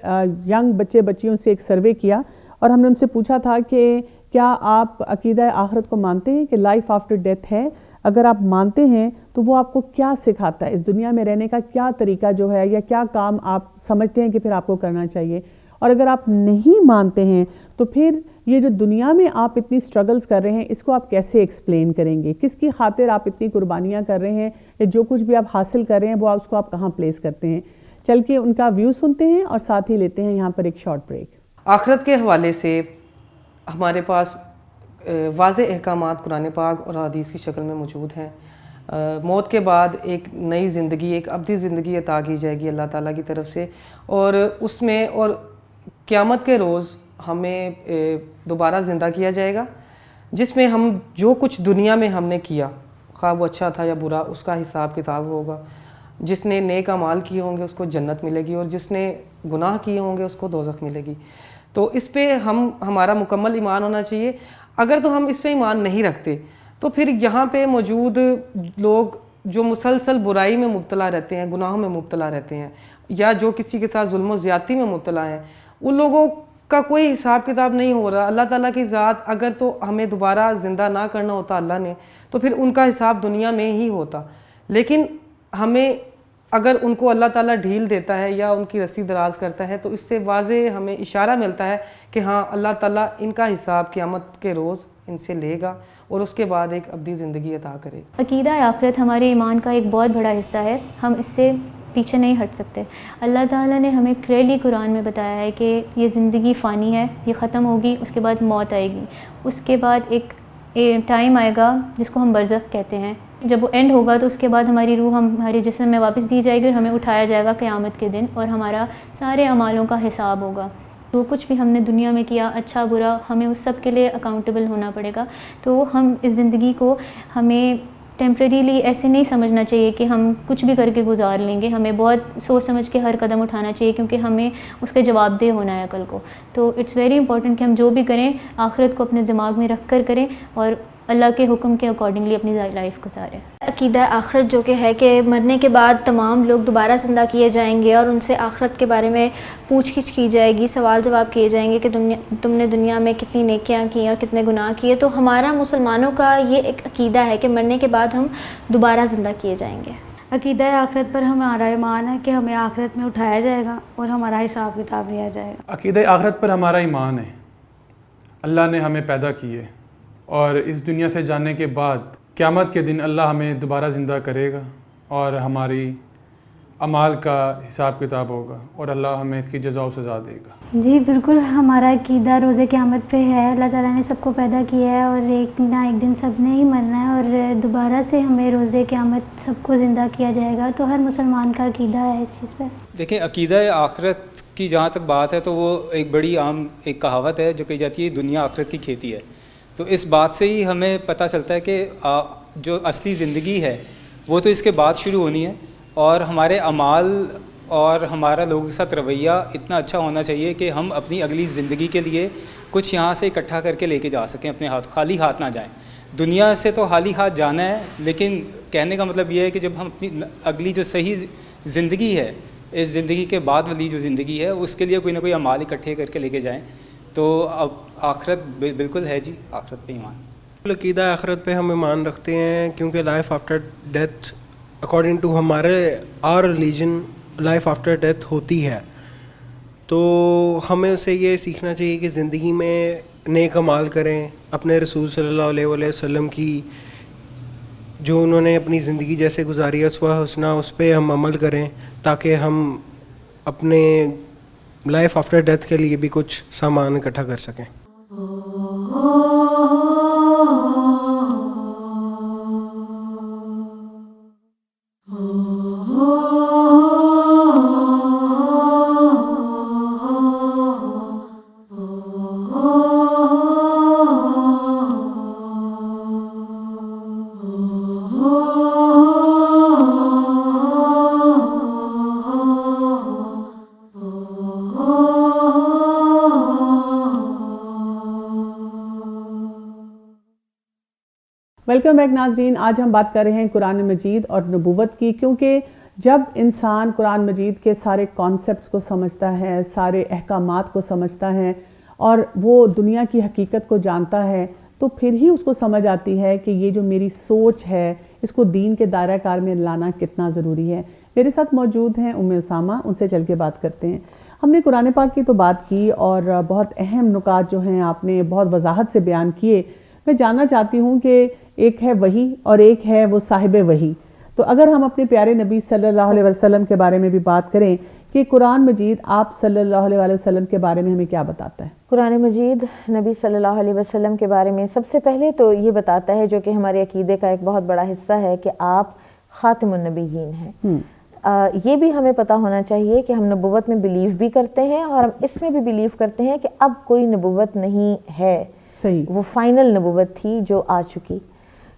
ینگ بچے بچیوں سے ایک سروے کیا اور ہم نے ان سے پوچھا تھا کہ کیا آپ عقیدہ آخرت کو مانتے ہیں کہ لائف آفٹر ڈیتھ ہے؟ اگر آپ مانتے ہیں تو وہ آپ کو کیا سکھاتا ہے، اس دنیا میں رہنے کا کیا طریقہ جو ہے یا کیا کام آپ سمجھتے ہیں کہ پھر آپ کو کرنا چاہیے؟ اور اگر آپ نہیں مانتے ہیں تو پھر یہ جو دنیا میں آپ اتنی سٹرگلز کر رہے ہیں اس کو آپ کیسے ایکسپلین کریں گے؟ کس کی خاطر آپ اتنی قربانیاں کر رہے ہیں، یا جو کچھ بھی آپ حاصل کر رہے ہیں وہ اس کو آپ کہاں پلیس کرتے ہیں؟ چل کے ان کا ویو سنتے ہیں اور ساتھ ہی لیتے ہیں یہاں پر ایک شارٹ بریک۔ آخرت کے حوالے سے ہمارے پاس واضح احکامات قرآن پاک اور حدیث کی شکل میں موجود ہیں۔ موت کے بعد ایک نئی زندگی، ایک ابدی زندگی عطا کی جائے گی اللہ تعالیٰ کی طرف سے، اور اس میں اور قیامت کے روز ہمیں دوبارہ زندہ کیا جائے گا، جس میں ہم جو کچھ دنیا میں ہم نے کیا، خواہ وہ اچھا تھا یا برا، اس کا حساب کتاب ہوگا۔ جس نے نیک اعمال کیے ہوں گے اس کو جنت ملے گی، اور جس نے گناہ کیے ہوں گے اس کو دوزخ ملے گی۔ تو اس پہ ہمارا مکمل ایمان ہونا چاہیے۔ اگر تو ہم اس پہ ایمان نہیں رکھتے تو پھر یہاں پہ موجود لوگ جو مسلسل برائی میں مبتلا رہتے ہیں، گناہوں میں مبتلا رہتے ہیں، یا جو کسی کے ساتھ ظلم و زیادتی میں مبتلا ہیں، ان لوگوں کا کوئی حساب کتاب نہیں ہو رہا۔ اللہ تعالیٰ کی ذات اگر تو ہمیں دوبارہ زندہ نہ کرنا ہوتا اللہ نے، تو پھر ان کا حساب دنیا میں ہی ہوتا۔ لیکن ہمیں اگر ان کو اللہ تعالیٰ ڈھیل دیتا ہے یا ان کی رسی دراز کرتا ہے تو اس سے واضح ہمیں اشارہ ملتا ہے کہ ہاں اللہ تعالیٰ ان کا حساب قیامت کے روز ان سے لے گا اور اس کے بعد ایک ابدی زندگی عطا کرے گا۔ عقیدہ آخرت ہمارے ایمان کا ایک بہت بڑا حصہ ہے، ہم اس سے پیچھے نہیں ہٹ سکتے۔ اللہ تعالیٰ نے ہمیں کلیئرلی قرآن میں بتایا ہے کہ یہ زندگی فانی ہے، یہ ختم ہوگی، اس کے بعد موت آئے گی، اس کے بعد ایک ٹائم آئے گا جس کو ہم برزخ کہتے ہیں۔ جب وہ اینڈ ہوگا تو اس کے بعد ہماری روح ہمارے جسم میں واپس دی جائے گی اور ہمیں اٹھایا جائے گا قیامت کے دن، اور ہمارا سارے اعمالوں کا حساب ہوگا۔ جو کچھ بھی ہم نے دنیا میں کیا، اچھا برا، ہمیں اس سب کے لیے اکاؤنٹیبل ہونا پڑے گا۔ تو ہم اس زندگی کو ہمیں ٹیمپریریلی ایسے نہیں سمجھنا چاہیے کہ ہم کچھ بھی کر کے گزار لیں گے، ہمیں بہت سوچ سمجھ کے ہر قدم اٹھانا چاہیے، کیونکہ ہمیں اس کے جواب دہ ہونا ہے کل کو۔ تو اٹس ویری امپورٹنٹ کہ ہم جو بھی کریں آخرت کو اپنے دماغ میں رکھ کر کریں اور اللہ کے حکم کے اکارڈنگلی اپنی لائف گزاریں۔ عقیدہ آخرت جو کہ ہے کہ مرنے کے بعد تمام لوگ دوبارہ زندہ کیے جائیں گے اور ان سے آخرت کے بارے میں پوچھ گچھ کی جائے گی، سوال جواب کیے جائیں گے کہ تم نے دنیا میں کتنی نیکیاں کی اور کتنے گناہ کیے۔ تو ہمارا مسلمانوں کا یہ ایک عقیدہ ہے کہ مرنے کے بعد ہم دوبارہ زندہ کیے جائیں گے۔ عقیدہ آخرت پر ہمارا ایمان ہے کہ ہمیں آخرت میں اٹھایا جائے گا اور ہمارا حساب کتاب لیا جائے گا۔ عقیدہ آخرت پر ہمارا ایمان ہے، اللہ نے ہمیں پیدا کیے اور اس دنیا سے جانے کے بعد قیامت کے دن اللہ ہمیں دوبارہ زندہ کرے گا اور ہماری اعمال کا حساب کتاب ہوگا اور اللہ ہمیں اس کی جزا و سزا دے گا۔ جی بالکل، ہمارا عقیدہ روز قیامت پہ ہے۔ اللہ تعالیٰ نے سب کو پیدا کیا ہے اور ایک نہ ایک دن سب نے ہی مرنا ہے اور دوبارہ سے ہمیں روز قیامت سب کو زندہ کیا جائے گا۔ تو ہر مسلمان کا عقیدہ ہے اس چیز پہ۔ دیکھیں عقیدہ آخرت کی جہاں تک بات ہے تو وہ ایک بڑی عام ایک کہاوت ہے جو کہی جاتی ہے دنیا آخرت کی کھیتی ہے۔ تو اس بات سے ہی ہمیں پتہ چلتا ہے کہ جو اصلی زندگی ہے وہ تو اس کے بعد شروع ہونی ہے، اور ہمارے اعمال اور ہمارا لوگوں کے ساتھ رویہ اتنا اچھا ہونا چاہیے کہ ہم اپنی اگلی زندگی کے لیے کچھ یہاں سے اکٹھا کر کے لے کے جا سکیں، اپنے ہاتھ خالی ہاتھ نہ جائیں۔ دنیا سے تو خالی ہاتھ جانا ہے، لیکن کہنے کا مطلب یہ ہے کہ جب ہم اپنی اگلی جو صحیح زندگی ہے، اس زندگی کے بعد والی جو زندگی ہے اس کے لیے کوئی نہ کوئی اعمال اکٹھے کر کے لے کے جائیں۔ تو اب آخرت بالکل ہے جی، آخرت پہ ایمان۔ عقیدہ آخرت پہ ہم ایمان رکھتے ہیں کیونکہ life after death according to ہمارے اور ریلیجن لائف آفٹر ڈیتھ ہوتی ہے۔ تو ہمیں اسے یہ سیکھنا چاہیے کہ زندگی میں نیک اعمال کریں، اپنے رسول صلی اللہ علیہ وسلم کی جو انہوں نے اپنی زندگی جیسے گزاری ہے اسوہ حسنہ، اس پہ ہم عمل کریں تاکہ ہم اپنے لائف آفٹر ڈیتھ کے لیے بھی کچھ سامان اکٹھا کر سکیں۔ ویلکم بیک ناظرین. آج ہم بات کر رہے ہیں قرآن مجید اور نبوت کی, کیونکہ جب انسان قرآن مجید کے سارے کانسیپٹس کو سمجھتا ہے, سارے احکامات کو سمجھتا ہے اور وہ دنیا کی حقیقت کو جانتا ہے, تو پھر ہی اس کو سمجھ آتی ہے کہ یہ جو میری سوچ ہے اس کو دین کے دائرہ کار میں لانا کتنا ضروری ہے. میرے ساتھ موجود ہیں ام اسامہ, ان سے چل کے بات کرتے ہیں. ہم نے قرآن پاک کی تو بات کی اور بہت اہم نکات جو ہیں آپ نے بہت وضاحت سے بیان کیے. میں جاننا چاہتی ہوں کہ ایک ہے وحی اور ایک ہے وہ صاحب وحی. تو اگر ہم اپنے پیارے نبی صلی اللہ علیہ وسلم کے بارے میں بھی بات کریں کہ قرآن مجید آپ صلی اللہ علیہ وسلم کے بارے میں ہمیں کیا بتاتا ہے؟ قرآن مجید نبی صلی اللہ علیہ وسلم کے بارے میں سب سے پہلے تو یہ بتاتا ہے, جو کہ ہمارے عقیدے کا ایک بہت بڑا حصہ ہے, کہ آپ خاتم النبیین ہیں. یہ بھی ہمیں پتہ ہونا چاہیے کہ ہم نبوت میں بلیو بھی کرتے ہیں اور ہم اس میں بھی بلیو کرتے ہیں کہ اب کوئی نبوت نہیں ہے, وہ فائنل نبوت تھی جو آ چکی.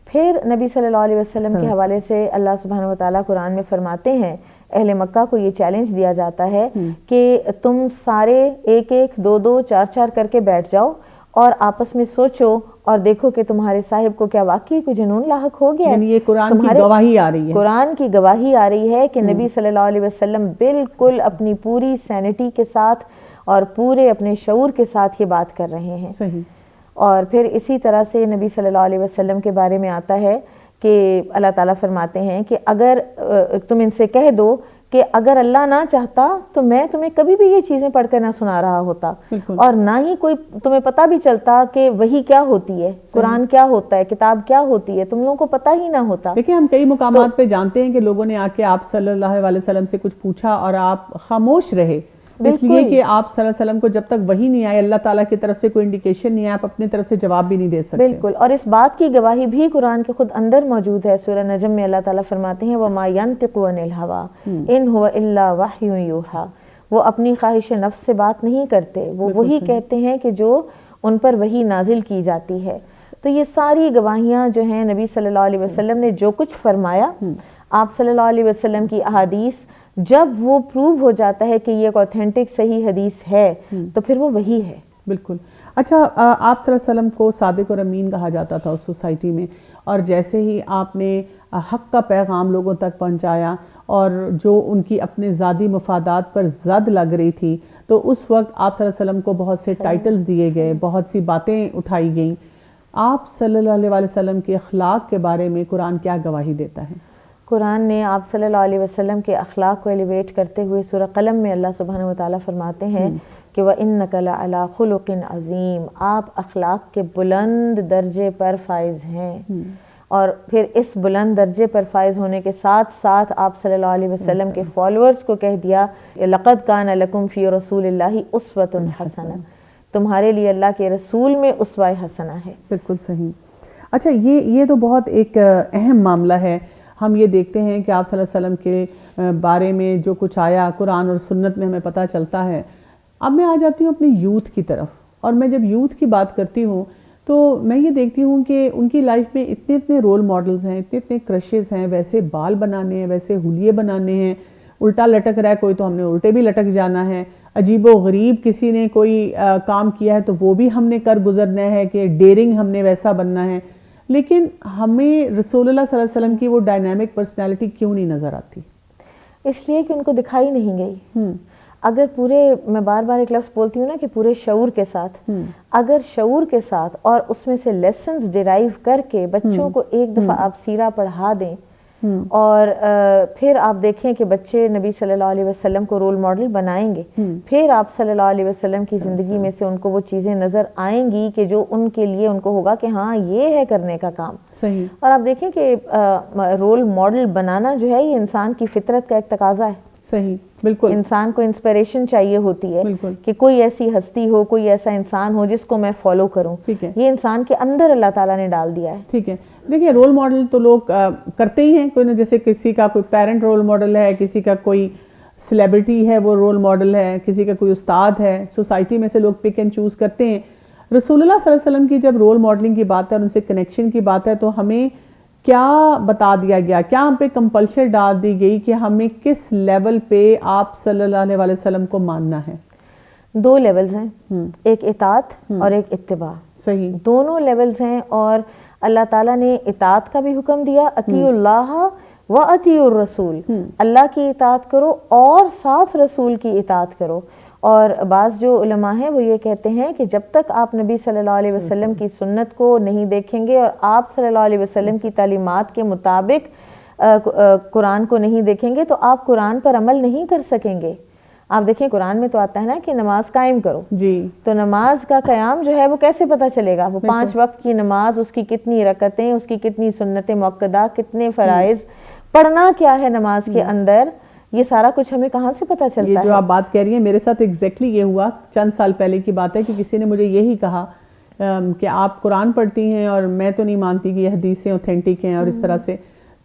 پھر نبی صلی اللہ علیہ وسلم کے حوالے سے اللہ سبحانہ وتعالیٰ قرآن میں فرماتے ہیں, اہل مکہ کو یہ چیلنج دیا جاتا ہے کہ تم سارے ایک ایک دو دو چار چار کر کے بیٹھ جاؤ اور آپس میں سوچو اور دیکھو کہ تمہارے صاحب کو کیا واقعی کوئی جنون لاحق ہو گیا. یعنی یہ قرآن کی گواہی آ رہی ہے, قرآن کی گواہی آ رہی ہے کہ نبی صلی اللہ علیہ وسلم بالکل اپنی پوری سینٹی کے ساتھ اور پورے اپنے شعور کے ساتھ یہ بات کر رہے ہیں. صحیح. اور پھر اسی طرح سے نبی صلی اللہ علیہ وسلم کے بارے میں آتا ہے کہ اللہ تعالیٰ فرماتے ہیں کہ اگر تم ان سے کہہ دو کہ اگر اللہ نہ چاہتا تو میں تمہیں کبھی بھی یہ چیزیں پڑھ کر نہ سنا رہا ہوتا, اور نہ ہی کوئی تمہیں پتہ بھی چلتا کہ وحی کیا ہوتی ہے, قرآن کیا ہوتا ہے, کتاب کیا ہوتی ہے, تم لوگوں کو پتہ ہی نہ ہوتا. دیکھیں ہم کئی مقامات پہ جانتے ہیں کہ لوگوں نے آ کے آپ صلی اللہ علیہ وسلم سے کچھ پوچھا اور آپ خاموش رہے, اس لیے کہ آپ صلی اللہ علیہ وسلم کو جب تک وحی نہیں آئے, اللہ تعالیٰ کی طرف سے کوئی انڈیکیشن نہیں ہے, آپ اپنی طرف سے جواب بھی نہیں دے سکتے. بالکل. اور اس بات کی گواہی بھی قرآن کے خود اندر موجود ہے. سورہ نجم میں اللہ تعالیٰ فرماتے ہیں وَمَا يَنْتِقُ عَنِ الْهَوَىٰ إِنْ هُوَ إِلَّا وَحْيٌ يُوحَىٰ. وہ اپنی خواہش نفس سے بات نہیں کرتے, وہ وہی کہتے ہیں کہ جو ان پر وحی نازل کی جاتی ہے. تو یہ ساری گواہیاں جو ہیں نبی صلی اللہ علیہ وسلم نے جو کچھ فرمایا, آپ صلی اللہ علیہ وسلم کی احادیث جب وہ پروو ہو جاتا ہے کہ یہ ایک اوتھینٹک صحیح حدیث ہے تو پھر وہ وہی ہے. بالکل. اچھا, آپ صلی اللہ علیہ وسلم کو صادق اور امین کہا جاتا تھا اس سوسائٹی میں, اور جیسے ہی آپ نے حق کا پیغام لوگوں تک پہنچایا اور جو ان کی اپنے ذاتی مفادات پر زد لگ رہی تھی, تو اس وقت آپ صلی اللہ علیہ وسلم کو بہت سے ٹائٹلز دیے گئے, بہت سی باتیں اٹھائی گئیں. آپ صلی اللہ علیہ وسلم کے اخلاق کے بارے میں قرآن کیا گواہی دیتا ہے؟ قرآن نے آپ صلی اللہ علیہ وسلم کے اخلاق کو ایلیویٹ کرتے ہوئے سورہ قلم میں اللہ سبحانہ وتعالیٰ فرماتے ہیں کہ وَإِنَّكَ لَعَلَىٰ خُلُقٍ عَظِيمٍ, آپ اخلاق کے بلند درجے پر فائز ہیں. اور پھر اس بلند درجے پر فائز ہونے کے ساتھ ساتھ آپ صلی اللہ علیہ وسلم کے فالورز کو کہہ دیا لَقَدْ كَانَ لَكُمْ فِي رَسُولِ اللَّهِ أُسْوَةٌ حَسَنَةٌ, تمہارے لیے اللہ کے رسول میں اسوہ حسنہ ہے. بالکل صحیح. اچھا, یہ تو بہت ایک اہم معاملہ ہے. ہم یہ دیکھتے ہیں کہ آپ صلی اللہ علیہ وسلم کے بارے میں جو کچھ آیا قرآن اور سنت میں ہمیں پتہ چلتا ہے. اب میں آ جاتی ہوں اپنی یوتھ کی طرف, اور میں جب یوتھ کی بات کرتی ہوں تو میں یہ دیکھتی ہوں کہ ان کی لائف میں اتنے رول ماڈلز ہیں, اتنے کرشز ہیں, ویسے بال بنانے ہیں, ویسے حلیے بنانے ہیں, الٹا لٹک رہا ہے کوئی تو ہم نے الٹے بھی لٹک جانا ہے, عجیب و غریب کسی نے کوئی کام کیا ہے تو وہ بھی ہم نے کر گزرنا ہے, کہ ڈیرنگ ہم نے ویسا بننا ہے. لیکن ہمیں رسول اللہ صلی اللہ علیہ وسلم کی وہ ڈائنامک پرسنالٹی کیوں نہیں نظر آتی؟ اس لیے کہ ان کو دکھائی نہیں گئی. اگر پورے, میں بار بار ایک لفظ بولتی ہوں نا کہ پورے شعور کے ساتھ, اگر شعور کے ساتھ اور اس میں سے لیسنز ڈیرائیو کر کے بچوں کو ایک دفعہ آپ سیرہ پڑھا دیں, اور پھر آپ دیکھیں کہ بچے نبی صلی اللہ علیہ وسلم کو رول ماڈل بنائیں گے, پھر آپ صلی اللہ علیہ وسلم کی زندگی میں سے ان کو وہ چیزیں نظر آئیں گی کہ جو ان کے لیے ان کو ہوگا کہ ہاں یہ ہے کرنے کا کام. صحیح. اور آپ دیکھیں کہ رول ماڈل بنانا جو ہے یہ انسان کی فطرت کا ایک تقاضا ہے. صحیح. بالکل. انسان کو انسپریشن چاہیے ہوتی ہے کہ کوئی ایسی ہستی ہو, کوئی ایسا انسان ہو جس کو میں فالو کروں. یہ انسان کے اندر اللہ تعالیٰ نے ڈال دیا ہے. ٹھیک ہے. دیکھیں رول ماڈل تو لوگ کرتے ہی ہیں, کوئی نہ, جیسے کسی کا کوئی پیرنٹ رول ماڈل ہے, کسی کا کوئی سیلیبریٹی ہے وہ رول ماڈل ہے, کسی کا کوئی استاد ہے, سوسائٹی میں سے لوگ پک اینڈ چوز کرتے ہیں. رسول اللہ صلی اللہ علیہ وسلم کی جب رول ماڈلنگ کی بات ہے اور ان سے کنیکشن کی بات ہے تو ہمیں کیا بتا دیا گیا, کیا ہم پہ کمپلشن ڈال دی گئی کہ ہمیں کس لیول پہ آپ صلی اللہ علیہ وسلم کو ماننا ہے؟ 2 لیولز ہیں, ایک اطاعت اور ایک اتباع. صحیح. دونوں لیولز ہیں, اور اللہ تعالیٰ نے اطاعت کا بھی حکم دیا، اطیعوا اللہ و اطیعوا الرسول، اللہ کی اطاعت کرو اور ساتھ رسول کی اطاعت کرو. اور بعض جو علماء ہیں وہ یہ کہتے ہیں کہ جب تک آپ نبی صلی اللہ علیہ وسلم کی سنت کو نہیں دیکھیں گے اور آپ صلی اللہ علیہ وسلم کی تعلیمات کے مطابق قرآن کو نہیں دیکھیں گے تو آپ قرآن پر عمل نہیں کر سکیں گے. آپ دیکھیں قرآن میں تو آتا ہے نا کہ نماز قائم کرو، جی، تو نماز کا قیام جو ہے وہ کیسے پتہ چلے گا؟ وہ 5 وقت کی نماز، اس کی کتنی رکعتیں، اس کی کتنی سنت مؤکدہ، کتنے فرائض، پڑھنا کیا ہے نماز کے اندر، یہ سارا کچھ ہمیں کہاں سے پتہ چلتا ہے؟ یہ جو آپ بات کہہ رہی ہیں میرے ساتھ ایگزیکٹلی یہ ہوا، چند سال پہلے کی بات ہے کہ کسی نے مجھے یہی کہا کہ آپ قرآن پڑھتی ہیں اور میں تو نہیں مانتی کہ یہ حدیثیں اوتھینٹک ہیں اور اس طرح سے.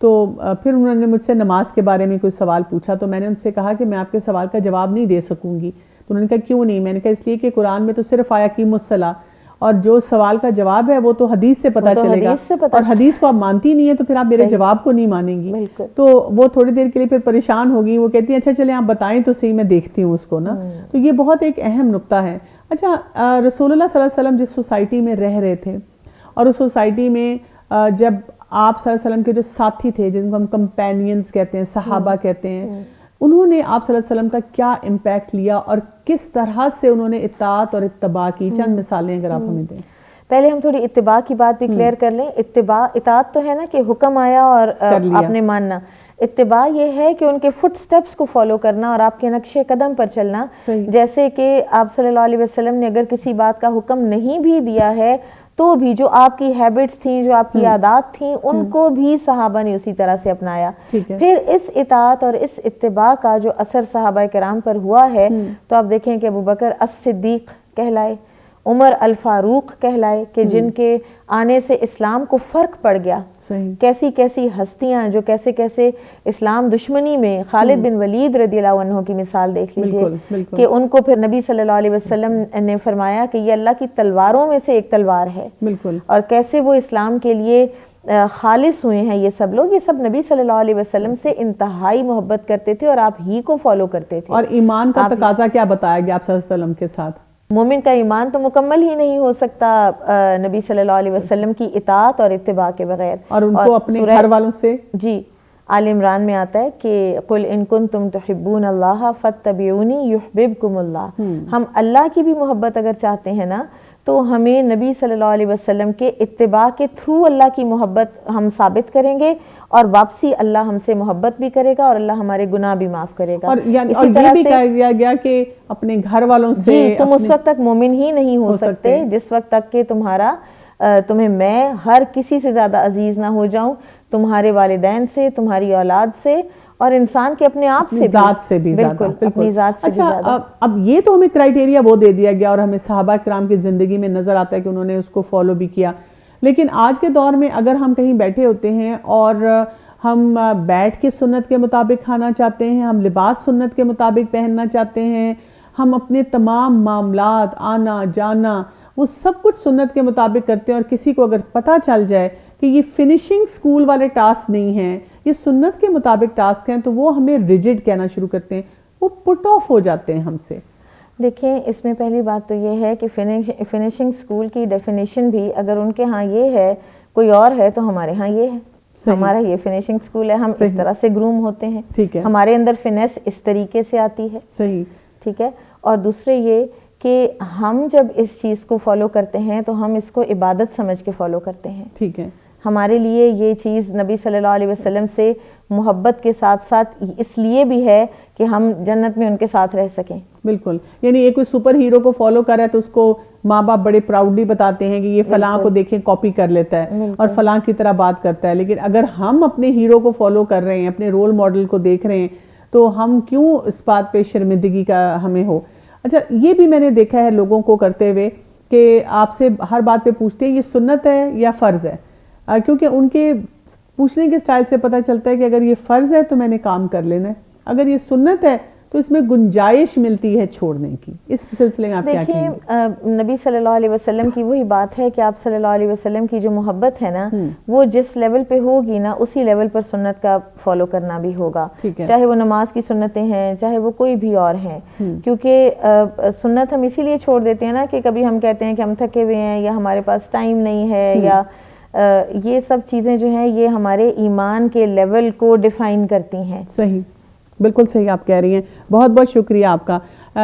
تو پھر انہوں نے مجھ سے نماز کے بارے میں کوئی سوال پوچھا تو میں نے ان سے کہا کہ میں آپ کے سوال کا جواب نہیں دے سکوں گی. تو انہوں نے کہا کیوں نہیں؟ میں نے کہا اس لیے کہ قرآن میں تو صرف آیا اقیموا الصلاۃ، اور جو سوال کا جواب ہے وہ تو حدیث سے پتہ چلے گا، اور حدیث کو آپ مانتی نہیں ہیں تو پھر آپ میرے جواب کو نہیں مانیں گی. تو وہ تھوڑی دیر کے لیے پھر پریشان ہوگی، وہ کہتی ہیں اچھا چلیں آپ بتائیں تو صحیح، میں دیکھتی ہوں اس کو نا. تو یہ بہت ایک اہم نقطہ ہے. اچھا، رسول اللہ صلی اللہ علیہ وسلم جس سوسائٹی میں رہ رہے تھے اور اس سوسائٹی میں جب آپ صلی اللہ علیہ وسلم کے جو ساتھی تھے جن کو ہم کمپینینز کہتے ہیں، صحابہ کہتے ہیں، انہوں نے آپ صلی اللہ علیہ وسلم کا کیا امپیکٹ لیا اور کس طرح سے انہوں نے اطاعت اور اتباع کی؟ چند مثالیں اگر آپ ہمیں دیں. پہلے ہم تھوڑی اتباع کی بات بھی کلیئر کر لیں. اطاعت تو ہے نا کہ حکم آیا اور آپ نے ماننا. اتباع یہ ہے کہ ان کے فٹ سٹیپس کو فالو کرنا اور آپ کے نقش قدم پر چلنا. جیسے کہ آپ صلی اللہ علیہ وسلم نے اگر کسی بات کا حکم نہیں بھی دیا ہے تو بھی جو آپ کی ہیبٹس تھیں، جو آپ کی عادات تھیں، ان کو بھی صحابہ نے اسی طرح سے اپنایا. پھر اس اطاعت اور اس اتباع کا جو اثر صحابہ کرام پر ہوا ہے تو آپ دیکھیں کہ ابوبکر الصدیق کہلائے، عمر الفاروق کہلائے کہ جن کے آنے سے اسلام کو فرق پڑ گیا. کیسی کیسی ہستیاں جو کیسے کیسے اسلام دشمنی میں، خالد بن ولید رضی اللہ عنہ کی مثال دیکھ لیجئے کہ ان کو پھر نبی صلی اللہ علیہ وسلم نے فرمایا کہ یہ اللہ کی تلواروں میں سے ایک تلوار ہے، اور کیسے وہ اسلام کے لیے خالص ہوئے ہیں. یہ سب لوگ، یہ سب نبی صلی اللہ علیہ وسلم سے انتہائی محبت کرتے تھے اور آپ ہی کو فالو کرتے تھے. اور ایمان کا تقاضا کیا بتایا گیا آپ صلی اللہ علیہ وسلم کے ساتھ؟ مومن کا ایمان تو مکمل ہی نہیں ہو سکتا نبی صلی اللہ علیہ وسلم کی اطاعت اور اتباع کے بغیر. اور ان کو اپنے گھر والوں سے، جی، آل عمران میں آتا ہے کہ قل ان کنتم تحبون اللہ فاتبعونی یحببکم اللہ. ہم اللہ کی بھی محبت اگر چاہتے ہیں نا تو ہمیں نبی صلی اللہ علیہ وسلم کے اتباع کے تھرو اللہ کی محبت ہم ثابت کریں گے، اور واپسی اللہ ہم سے محبت بھی کرے گا اور اللہ ہمارے گناہ بھی معاف کرے گا. اور یہ بھی کہا گیا کہ اپنے گھر والوں سے، جی، تم اس وقت تک مومن ہی نہیں ہو سکتے جس وقت تک کہ تمہیں میں ہر کسی سے زیادہ عزیز نہ ہو جاؤں، تمہارے والدین سے، تمہاری اولاد سے، اور انسان کے اپنے آپ سے، ذات سے بھی زیادہ. بالکل اپنی ذات سے بھی زیادہ. اچھا، اب یہ تو ہمیں کرائیٹیریا وہ دے دیا گیا اور ہمیں صحابہ کرام کی زندگی میں نظر آتا ہے کہ انہوں نے اس کو فالو بھی کیا. لیکن آج کے دور میں اگر ہم کہیں بیٹھے ہوتے ہیں اور ہم بیٹھ کے سنت کے مطابق کھانا چاہتے ہیں، ہم لباس سنت کے مطابق پہننا چاہتے ہیں، ہم اپنے تمام معاملات، آنا جانا، وہ سب کچھ سنت کے مطابق کرتے ہیں، اور کسی کو اگر پتہ چل جائے کہ یہ فنیشنگ سکول والے ٹاسک نہیں ہیں، یہ سنت کے مطابق ٹاسک ہیں، تو وہ ہمیں ریجڈ کہنا شروع کرتے ہیں، وہ پٹ آف ہو جاتے ہیں ہم سے. دیکھیں، اس میں پہلی بات تو یہ ہے کہ فنیشنگ سکول کی ڈیفینیشن بھی اگر ان کے ہاں یہ ہے، کوئی اور ہے، تو ہمارے ہاں یہ ہے. ہمارا یہ فنیشنگ سکول ہے، ہم اس طرح سے گروم ہوتے ہیں، ہمارے اندر فنیس اس طریقے سے آتی ہے. صحیح، ٹھیک ہے. اور دوسرے یہ کہ ہم جب اس چیز کو فالو کرتے ہیں تو ہم اس کو عبادت سمجھ کے فالو کرتے ہیں. ٹھیک ہے. ہمارے لیے یہ چیز نبی صلی اللہ علیہ وسلم سے محبت کے ساتھ ساتھ اس لیے بھی ہے کہ ہم جنت میں ان کے ساتھ رہ سکیں. بالکل، یعنی ایک کوئی سپر ہیرو کو فالو کر رہا ہے تو اس کو ماں باپ بڑے پراؤڈلی بتاتے ہیں کہ یہ فلاں کو دیکھیں کاپی کر لیتا ہے اور فلاں کی طرح بات کرتا ہے. لیکن اگر ہم اپنے ہیرو کو فالو کر رہے ہیں، اپنے رول ماڈل کو دیکھ رہے ہیں، تو ہم کیوں اس بات پہ شرمندگی کا ہمیں ہو. اچھا، یہ بھی میں نے دیکھا ہے لوگوں کو کرتے ہوئے کہ آپ سے ہر بات پہ پوچھتے ہیں یہ سنت ہے یا فرض ہے، کیونکہ ان کے پوچھنے کے سٹائل سے پتہ چلتا ہے کہ اگر یہ فرض ہے تو میں نے کام کر لینا ہے، اگر یہ سنت ہے تو اس میں گنجائش ملتی ہے چھوڑنے کی. اس سلسلے میں آپ کیا کہیں گے؟ دیکھیں، نبی صلی اللہ علیہ وسلم کی وہی بات ہے کہ آپ صلی اللہ علیہ وسلم کی جو محبت ہے نا، وہ جس لیول پہ ہوگی نا اسی لیول پر سنت کا فالو کرنا بھی ہوگا، چاہے وہ نماز کی سنتیں ہیں، چاہے وہ کوئی بھی اور ہیں. کیونکہ سنت ہم اسی لیے چھوڑ دیتے ہیں نا کہ کبھی ہم کہتے ہیں کہ ہم تھکے ہوئے ہیں، یا ہمارے پاس ٹائم نہیں ہے، یا یہ سب چیزیں جو ہیں یہ ہمارے ایمان کے لیول کو ڈیفائن کرتی ہیں. صحیح, بالکل صحیح آپ کہہ رہی ہیں. بہت بہت شکریہ آپ کا.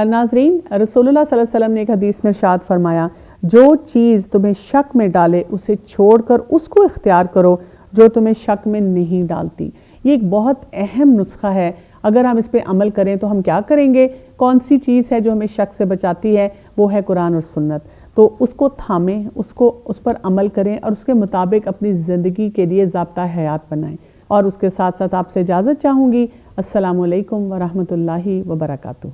ناظرین, رسول اللہ صلی اللہ علیہ وسلم نے ایک حدیث میں ارشاد فرمایا, جو چیز تمہیں شک میں ڈالے اسے چھوڑ کر اس کو اختیار کرو جو تمہیں شک میں نہیں ڈالتی. یہ ایک بہت اہم نسخہ ہے. اگر ہم اس پہ عمل کریں تو ہم کیا کریں گے؟ کون سی چیز ہے جو ہمیں شک سے بچاتی ہے؟ وہ ہے قرآن اور سنت. تو اس کو تھامیں, اس پر عمل کریں اور اس کے مطابق اپنی زندگی کے لیے ضابطہ حیات بنائیں. اور اس کے ساتھ ساتھ آپ سے اجازت چاہوں گی. السلام علیکم ورحمۃ اللہ وبرکاتہ.